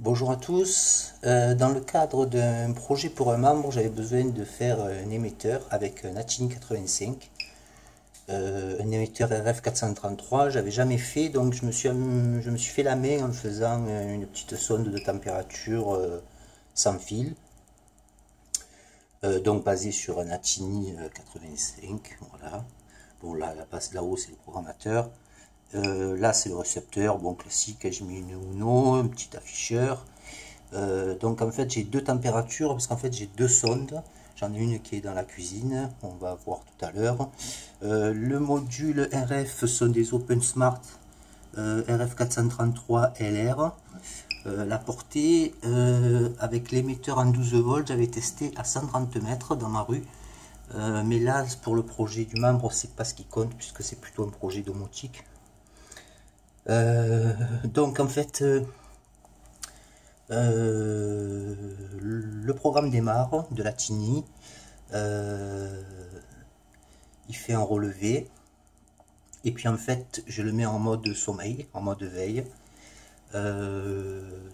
Bonjour à tous. Dans le cadre d'un projet pour un membre, j'avais besoin de faire un émetteur avec un Atini 85, un émetteur RF 433. J'avais jamais fait, donc je me suis fait la main en faisant une petite sonde de température sans fil, donc basée sur un Atini 85. Voilà. Bon, là, la base là-haut, c'est le programmateur. Là c'est le récepteur, bon classique, j'ai mis une Uno, un petit afficheur. Donc en fait j'ai deux températures parce qu'en fait j'ai deux sondes. J'en ai une qui est dans la cuisine, on va voir tout à l'heure. Le module RF sont des OpenSmart RF 433 LR. La portée avec l'émetteur en 12 volts, j'avais testé à 130 mètres dans ma rue. Mais là pour le projet du membre c'est pas ce qui compte puisque c'est plutôt un projet domotique. Donc en fait le programme démarre de la Tini, il fait un relevé et puis en fait je le mets en mode sommeil, en mode veille,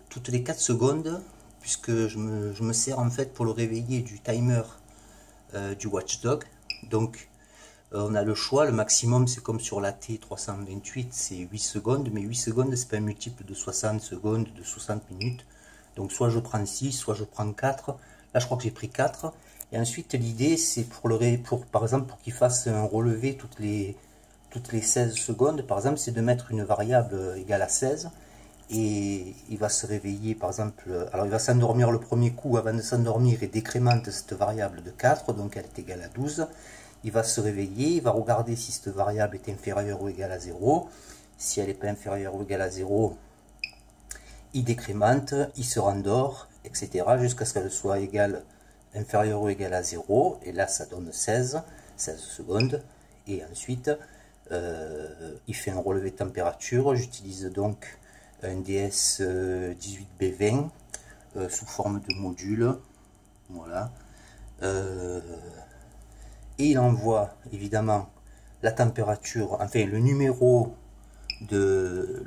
toutes les 4 secondes puisque je me sers en fait pour le réveiller du timer du Watchdog. Donc on a le choix, le maximum c'est comme sur la T328, c'est 8 secondes, mais 8 secondes c'est pas un multiple de 60 secondes, de 60 minutes. Donc soit je prends 6, soit je prends 4. Là je crois que j'ai pris 4. Et ensuite l'idée c'est par exemple pour qu'il fasse un relevé toutes les 16 secondes, par exemple, c'est de mettre une variable égale à 16. Et il va se réveiller, par exemple, alors il va s'endormir le premier coup, avant de s'endormir, et décrémente cette variable de 4, donc elle est égale à 12. Il va se réveiller, il va regarder si cette variable est inférieure ou égale à 0. Si elle n'est pas inférieure ou égale à 0, il décrémente, il se rendort, etc. jusqu'à ce qu'elle soit égale, inférieure ou égale à 0. Et là, ça donne 16 secondes. Et ensuite, il fait un relevé de température. J'utilise donc un DS18B20 sous forme de module. Voilà. Et il envoie évidemment la température, enfin le numéro de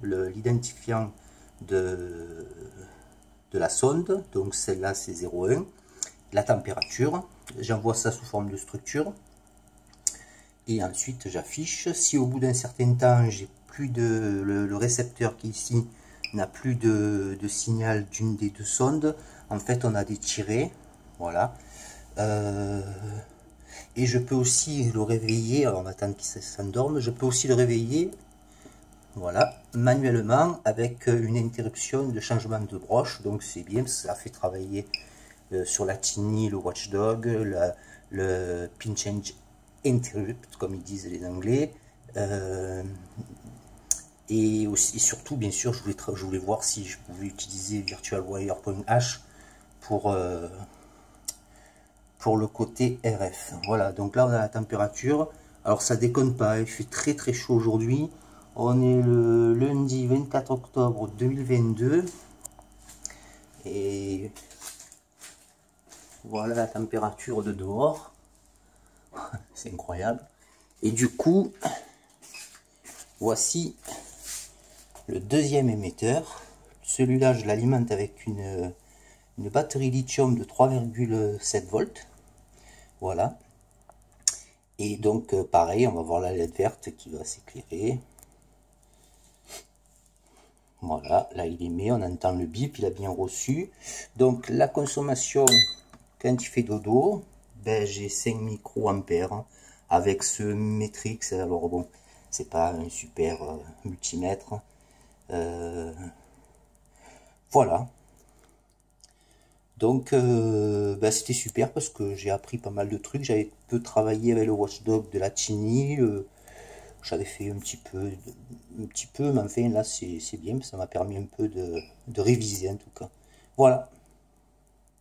l'identifiant de la sonde, donc celle-là c'est 0,1, la température, j'envoie ça sous forme de structure, et ensuite j'affiche. Si au bout d'un certain temps j'ai plus de le récepteur qui est ici n'a plus de signal d'une des deux sondes, en fait on a des tirés, voilà. Et je peux aussi le réveiller, alors on attend qu'il s'endorme, je peux aussi le réveiller, voilà, manuellement avec une interruption de changement de broche. Donc c'est bien, ça fait travailler sur la Tini, le Watchdog, le Pin Change Interrupt, comme ils disent les Anglais. Et aussi, surtout, bien sûr, je voulais voir si je pouvais utiliser VirtualWire.h pour le côté RF. Voilà, donc là on a la température. Alors ça déconne pas, il fait très très chaud aujourd'hui. On est le lundi 24 octobre 2022. Et voilà la température de dehors. C'est incroyable. Et du coup, voici le deuxième émetteur. Celui-là, je l'alimente avec une batterie lithium de 3,7 volts. Voilà. Et donc, pareil, on va voir la LED verte qui va s'éclairer. Voilà, là il émet, on entend le bip, il a bien reçu. Donc, la consommation, quand il fait dodo, ben, j'ai 5 microampères avec ce Metrix. Alors bon, c'est pas un super multimètre. Voilà. Donc bah, c'était super parce que j'ai appris pas mal de trucs. J'avais peu travaillé avec le Watchdog de la Tini. J'avais fait un petit peu, mais enfin là c'est bien, ça m'a permis un peu de réviser en tout cas. Voilà.